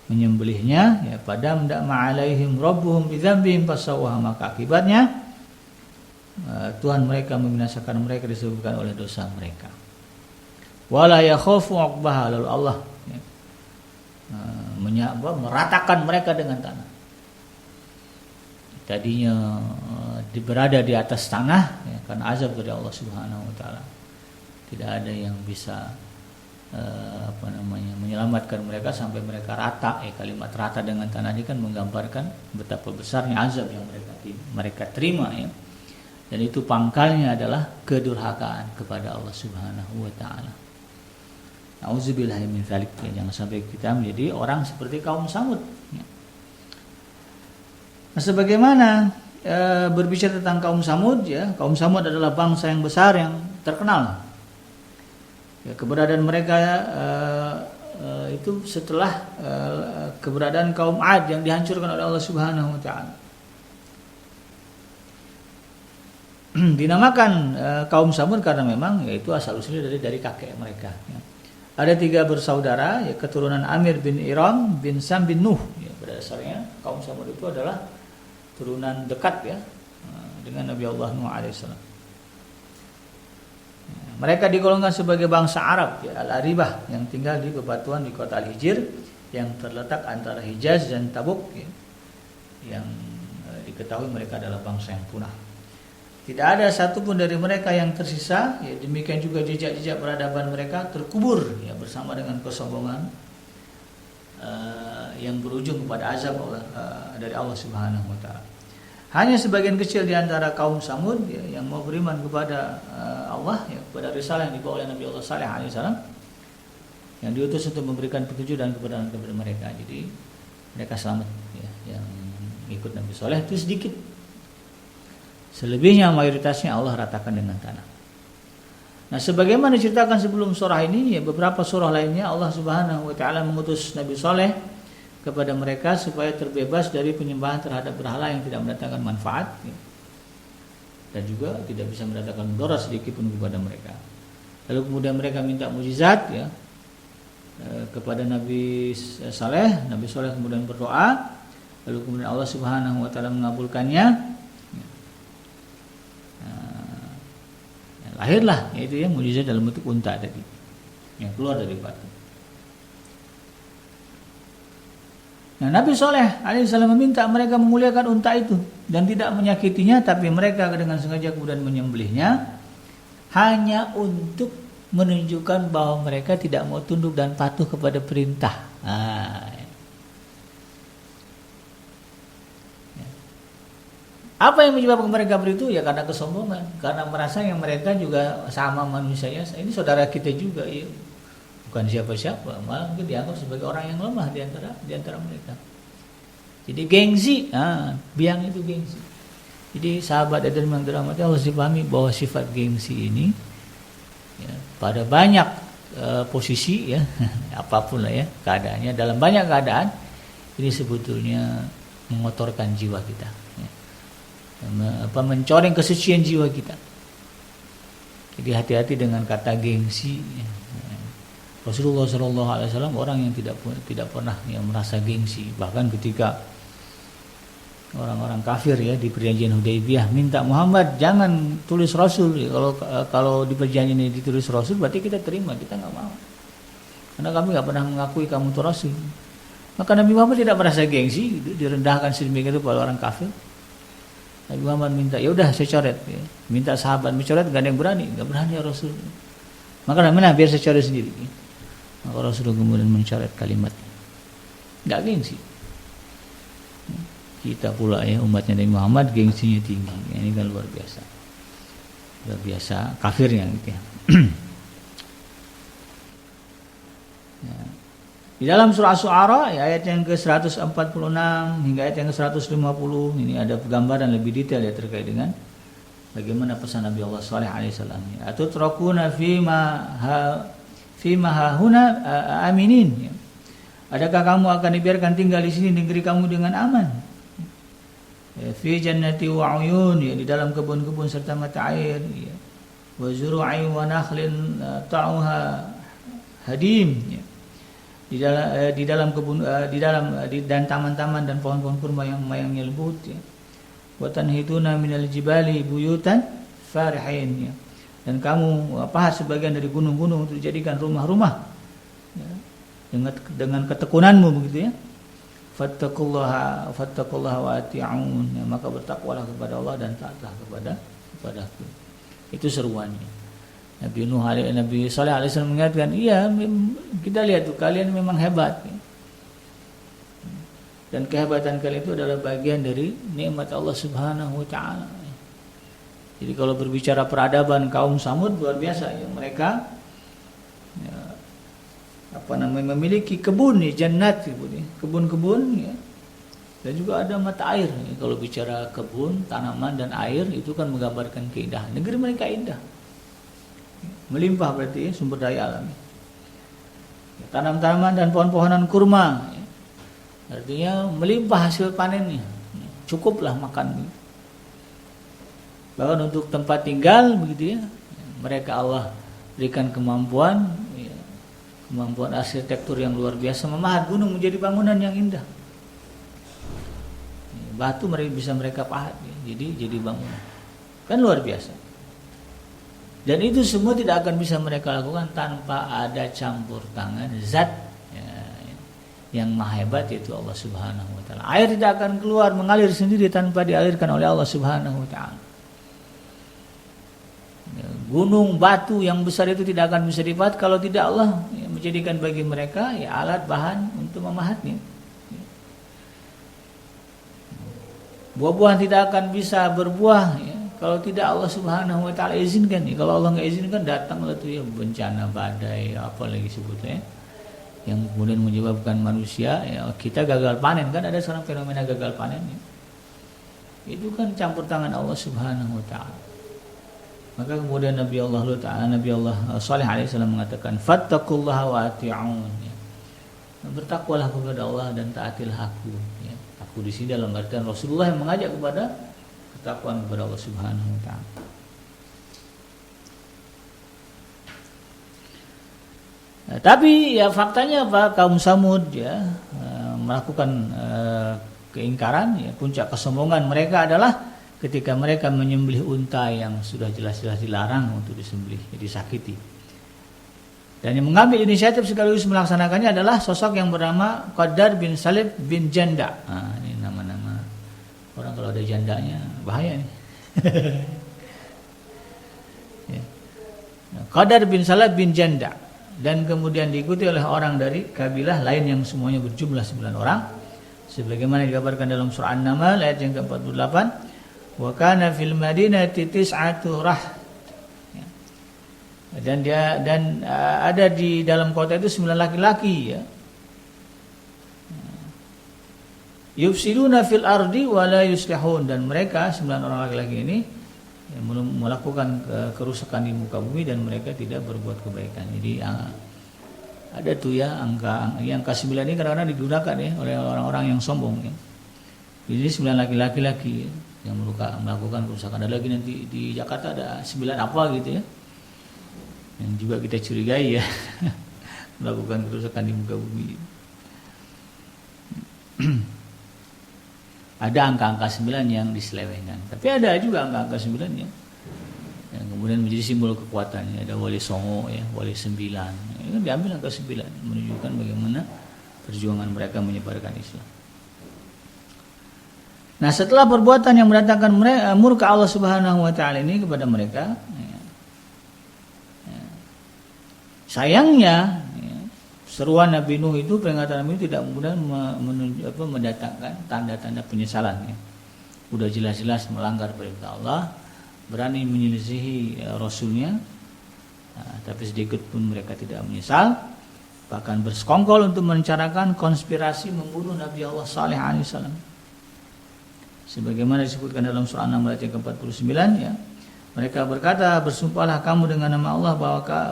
menyembelihnya, padam da'ma alaihim rabbuhum bidzambihim fasawwaha, maka akibatnya Tuhan mereka membinasakan mereka disebabkan oleh dosa mereka. Wala yakhafu 'uqbaha, lalu Allah meratakan mereka dengan tanah. Tadinya berada di atas tanah karena azab dari Allah Subhanahu wa taala. Tidak ada yang bisa menyelamatkan mereka sampai mereka rata. Kalimat rata dengan tanah ini kan menggambarkan betapa besarnya azab yang mereka terima ya. Dan itu pangkalnya adalah kedurhakaan kepada Allah Subhanahu wa taala. Nauzubillahi min dzalik. Jangan sampai kita menjadi orang seperti kaum Samud ya. Nah, sebagaimana berbicara tentang kaum Samud ya, kaum Samud adalah bangsa yang besar yang terkenal. Ya, keberadaan mereka itu setelah keberadaan kaum Ad yang dihancurkan oleh Allah Subhanahu wa taala. Dinamakan kaum Samud karena memang yaitu asal usulnya dari kakek mereka ya. Ada 3 bersaudara ya, keturunan Amir bin Iram bin Sam bin Nuh ya. Pada dasarnya kaum Samud itu adalah turunan dekat ya dengan Nabi Allah Nuh alaihissalam. Mereka digolongkan sebagai bangsa Arab ya, Al-Aribah, yang tinggal di bebatuan di kota Al-Hijr yang terletak antara Hijaz dan Tabuk ya, yang diketahui mereka adalah bangsa yang punah. Tidak ada satupun dari mereka yang tersisa ya, demikian juga jejak-jejak peradaban mereka terkubur ya, bersama dengan kesombongan yang berujung kepada azab dari Allah Subhanahu wa taala. Hanya sebagian kecil di antara kaum Samud ya, yang mau beriman kepada Allah ya, kepada risalah yang dibawa oleh Nabi Allah Saleh alaihissalam, yang diutus untuk memberikan petunjuk dan kebenaran kepada mereka. Jadi mereka selamat ya, yang ikut Nabi Saleh itu sedikit. Selebihnya mayoritasnya Allah ratakan dengan tanah. Nah, sebagaimana diceritakan sebelum surah ini ya, beberapa surah lainnya Allah Subhanahu wa taala mengutus Nabi Saleh kepada mereka supaya terbebas dari penyembahan terhadap berhala yang tidak mendatangkan manfaat ya, dan juga tidak bisa mendatangkan mudarat sedikit pun kepada mereka. Lalu kemudian mereka minta mukjizat ya kepada Nabi Saleh. Nabi Saleh kemudian berdoa, lalu kemudian Allah Subhanahu wa taala mengabulkannya. Lahirlah yaitu ya mukjizat dalam bentuk unta tadi yang keluar dari batu. Nah, Nabi Saleh alaihissalam meminta mereka memuliakan unta itu dan tidak menyakitinya, tapi mereka dengan sengaja kemudian menyembelihnya hanya untuk menunjukkan bahwa mereka tidak mau tunduk dan patuh kepada perintah. Apa yang menyebabkan mereka begitu? Ya karena kesombongan, karena merasa yang mereka juga sama manusianya, ini saudara kita juga, ya. Bukan siapa-siapa, malah mungkin dianggap sebagai orang yang lemah di antara mereka. Jadi gengsi, biang itu gengsi. Jadi sahabat Adam yang dirahmati Allah dipahami bahwa sifat gengsi ini ya, pada banyak posisi ya, apapun lah ya keadaannya, dalam banyak keadaan ini sebetulnya mengotorkan jiwa kita. Mencoreng kesucian jiwa kita. Jadi hati-hati dengan kata gengsi. Rasulullah SAW orang yang tidak pernah yang merasa gengsi. Bahkan ketika orang-orang kafir ya di perjanjian Hudaybiyah minta Muhammad jangan tulis Rasul. Kalau di perjanjian ini ditulis Rasul berarti kita terima, kita nggak mau. Karena kami nggak pernah mengakui kamu itu Rasul. Maka Nabi Muhammad tidak merasa gengsi, direndahkan sedemikian itu oleh orang kafir. Nabi Muhammad minta, ya udah saya coret ya. Minta sahabat mencoret, gak ada yang berani, gak berani ya Rasul. Maka namanya biar saya coret sendiri. Maka Rasul kemudian mencoret kalimat, gak gengsi. Kita pula ya umatnya Nabi Muhammad gengsinya tinggi. Ini kan luar biasa. Luar biasa kafirnya gitu ya. Ya. Di dalam surah Asy-Syu'ara ya, ayat yang ke-146 hingga ayat yang ke-150 ini ada gambaran lebih detail ya terkait dengan bagaimana pesan Nabi Allah Shalih alaihissalam. Atutrakuna fima hahuna aminin. Ya. Adakah kamu akan dibiarkan tinggal di sini negeri kamu dengan aman? Ya, fi jannati wa uyun ya, di dalam kebun-kebun serta mata air ya. Wa zuru'i wa nakhlin ta'uha hadim ya. Di dalam kebun dan taman-taman dan pohon-pohon kurma yang mayangnya lembut ya. Wa tanhituna minal jibali buyutan farihin ya. Dan kamu pahat sebagian dari gunung-gunung untuk dijadikan rumah-rumah ya. Dengan ketekunanmu begitu ya. Fattaqullaha wa ati'un ya, maka bertakwalah kepada Allah dan taatlah kepadaku. Itu seruannya. Nabi Saleh alaihissalam mengingatkan, iya kita lihat tuh kalian memang hebat. Dan kehebatan kalian itu adalah bagian dari nikmat Allah Subhanahu wa taala. Jadi kalau berbicara peradaban kaum Samud luar biasa ya, mereka ya, memiliki kebun nih, jannat kebun-kebun ya. Dan juga ada mata air. Ya, kalau bicara kebun, tanaman dan air itu kan menggambarkan keindahan. Negeri mereka indah. Melimpah berarti ya, sumber daya alam. Ya, tanam-tanaman dan pohon-pohonan kurma. Ya. Artinya melimpah hasil panennya, cukuplah makan. Bahkan untuk tempat tinggal begitu ya, mereka Allah berikan kemampuan, ya, kemampuan arsitektur yang luar biasa, memahat gunung menjadi bangunan yang indah. Batu bisa mereka pahat, ya, jadi bangunan, kan luar biasa. Dan itu semua tidak akan bisa mereka lakukan tanpa ada campur tangan zat yang maha hebat, yaitu Allah Subhanahu wa taala. Air tidak akan keluar mengalir sendiri tanpa dialirkan oleh Allah Subhanahu wa taala. Gunung, batu yang besar itu tidak akan bisa dipahat kalau tidak Allah menjadikan bagi mereka ya alat bahan untuk memahatnya. Buah-buahan tidak akan bisa berbuah ya, kalau tidak Allah Subhanahu wa taala izinkan. Ya, kalau Allah nggak izinkan datanglah tuh ya bencana, badai, apa lagi sebutnya, yang kemudian menyebabkan manusia ya, kita gagal panen, kan ada seorang fenomena gagal panen ya. Itu kan campur tangan Allah Subhanahu wa taala. Maka kemudian Nabi Allah Saleh alaihissalam mengatakan fattaqullaha wa ati'un ya. Bertakwalah kepada Allah dan taatilah aku ya. Aku di sini dalam artian Rasulullah yang mengajak kepada ketakwaan kepada Allah Subhanahu wa taala. Nah, tapi ya faktanya apa, kaum Samud ya melakukan keingkaran ya, puncak kesombongan mereka adalah ketika mereka menyembelih unta yang sudah jelas-jelas dilarang untuk disembelih, disakiti. Dan yang mengambil inisiatif sekaligus melaksanakannya adalah sosok yang bernama Qadar bin Salib bin Janda. Nah, ini nama-nama orang kalau ada jandanya bahaya nih. Ya. Qadar bin Salib bin Janda. Dan kemudian diikuti oleh orang dari kabilah lain yang semuanya berjumlah 9 orang sebagaimana dikabarkan dalam surah An-Naml ayat yang ke-48, wa kana fil madinati tis'atu rah. Dan ada di dalam kota itu 9 laki-laki ya. Yufsiduna fil ardi wa la yuslihun, dan mereka 9 orang laki-laki ini ya, melakukan kerusakan di muka bumi dan mereka tidak berbuat kebaikan. Jadi ada tuh ya angka 9 ini kadang-kadang digunakan ya oleh orang-orang yang sombong ya. Jadi 9 laki-laki ya, yang melakukan kerusakan. Ada lagi nanti di Jakarta ada 9 apa gitu ya, yang juga kita curigai ya melakukan kerusakan di muka bumi. Ada angka-angka 9 yang diselewengkan, tapi ada juga angka-angka 9 yang kemudian menjadi simbol kekuatannya. Ada wali songo ya, wali 9. Ini kan diambil angka 9 menunjukkan bagaimana perjuangan mereka menyebarkan Islam. Nah, setelah perbuatan yang mendatangkan murka Allah Subhanahu wa taala ini kepada mereka ya, sayangnya ya, seruan Nabi Nuh itu, peringatan Nabi Nuh tidak kemudian mendatangkan tanda-tanda penyesalan ya. Udah jelas-jelas melanggar perintah Allah, berani menyelisihi Rasulnya, tapi sedikit pun mereka tidak menyesal, bahkan bersekongkol untuk merencanakan konspirasi membunuh Nabi Allah Saleh alaihissalam. Sebagaimana disebutkan dalam surah An-Naml ayat yang ke-49 ya. Mereka berkata, bersumpahlah kamu dengan nama Allah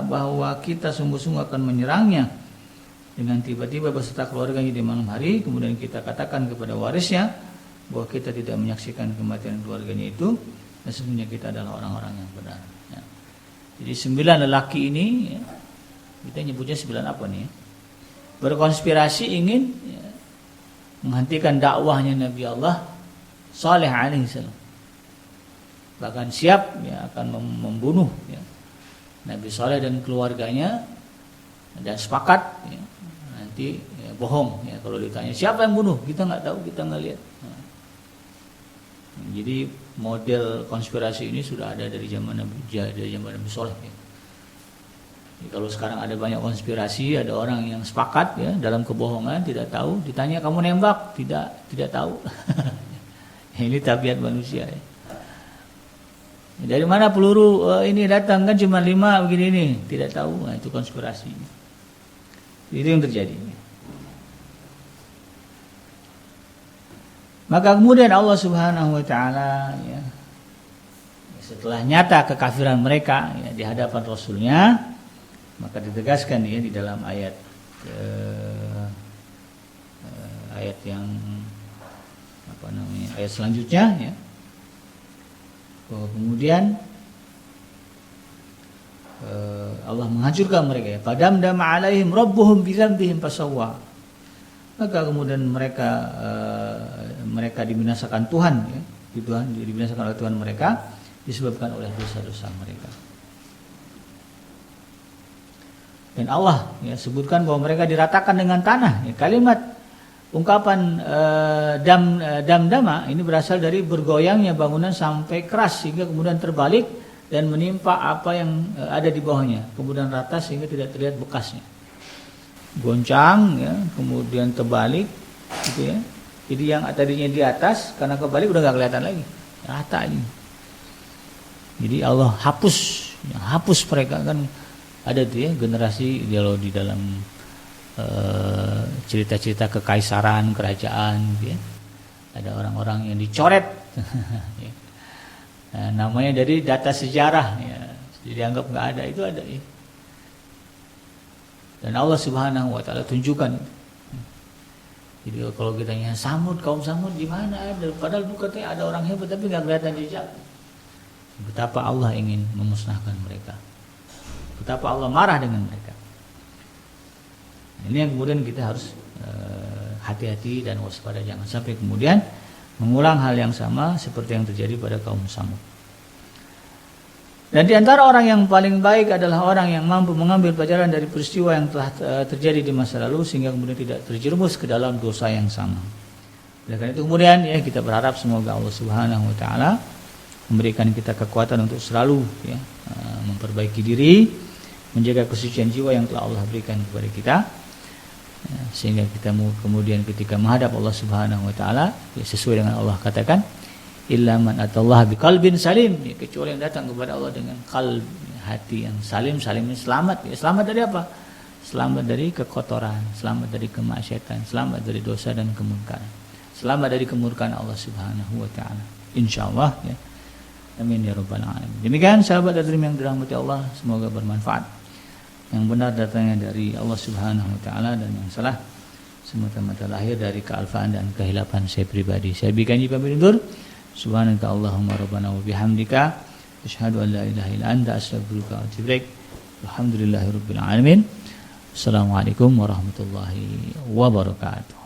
bahwa kita sungguh-sungguh akan menyerangnya dengan tiba-tiba beserta keluarganya di malam hari. Kemudian kita katakan kepada warisnya bahwa kita tidak menyaksikan kematian keluarganya itu, dan sesungguhnya kita adalah orang-orang yang benar ya. Jadi 9 lelaki ini ya, kita nyebutnya 9 apa nih ya, berkonspirasi ingin ya, menghentikan dakwahnya Nabi Allah Saleh alaihissalam. Bahkan siap ya, akan membunuh ya, Nabi Saleh dan keluarganya, dan sepakat ya, nanti ya, bohong ya, kalau ditanya siapa yang bunuh, kita nggak tahu, kita nggak lihat. Nah, jadi model konspirasi ini sudah ada dari zaman Nabi Saleh ya. Kalau sekarang ada banyak konspirasi, ada orang yang sepakat ya dalam kebohongan, tidak tahu, ditanya kamu nembak, tidak tahu. Ini tabiat manusia ya. Dari mana peluru ini datang, kan cuma 5 begini nih, tidak tahu. Nah, itu konspirasi. Itu yang terjadi. Maka kemudian Allah Subhanahu wa taala ya, setelah nyata kekafiran mereka ya, di hadapan Rasulnya, maka ditegaskan ya di dalam ayat ayat yang ayat selanjutnya ya, bahwa kemudian Allah menghancurkan mereka ya. Padamdam alaihim rabbuhum bidzambihim fasawwa. Maka kemudian mereka dibinasakan Tuhan ya. Dibinasakan oleh Tuhan mereka disebabkan oleh dosa-dosa mereka. Dan Allah ya sebutkan bahwa mereka diratakan dengan tanah. Ya, kalimat ungkapan damdama ini berasal dari bergoyangnya bangunan sampai keras sehingga kemudian terbalik dan menimpa apa yang ada di bawahnya, kemudian rata sehingga tidak terlihat bekasnya. Goncang ya, kemudian terbalik gitu ya. Jadi yang tadinya di atas karena kebalik udah nggak kelihatan lagi, rata ini. Jadi Allah hapus mereka kan. Ada tuh ya generasi kalau di dalam cerita-cerita kekaisaran, kerajaan gitu ya. Ada orang-orang yang dicoret. Ya. Nah, namanya dari data sejarah ya. Jadi dianggap nggak ada, itu ada ya. Dan Allah Subhanahu wa taala tunjukkan. Jadi kalau kita tanya Samud, kaum Samud di mana ada? Padahal katanya ada orang hebat tapi nggak kelihatan jejak. Betapa Allah ingin memusnahkan mereka. Betapa Allah marah dengan mereka. Ini yang kemudian kita harus hati-hati dan waspada, jangan sampai kemudian mengulang hal yang sama seperti yang terjadi pada kaum Samud. Dan di antara orang yang paling baik adalah orang yang mampu mengambil pelajaran dari peristiwa yang telah terjadi di masa lalu sehingga kemudian tidak terjerumus ke dalam dosa yang sama. Oleh karena itu kemudian ya kita berharap semoga Allah Subhanahu wa taala memberikan kita kekuatan untuk selalu ya, memperbaiki diri, menjaga kesucian jiwa yang telah Allah berikan kepada kita ya, sehingga kita kemudian ketika menghadap Allah Subhanahu wa taala ya, sesuai dengan Allah katakan illa man atallaha biqalbin salim ya, kecuali yang datang kepada Allah dengan qalb hati yang salim. Salim ini selamat ya. Selamat dari apa? Selamat dari kekotoran, selamat dari kemaksiatan, selamat dari dosa dan kemungkaran, selamat dari kemurkaan Allah Subhanahu wa taala insyaallah ya. Amin ya rabbal alamin. Demikian sahabat Adrim yang dirahmati Allah, semoga bermanfaat. Yang benar datangnya dari Allah Subhanahu wa taala dan yang salah semata-mata lahir dari kealfaan dan kehilapan saya pribadi. Saya Bikanji pamit undur. Subhanaka Allahumma rabbana wa bihamdika asyhadu an la ilaha illa anta astaghfiruka wa atubu ilaik. Alhamdulillahirabbil alamin. Assalamualaikum warahmatullahi wabarakatuh.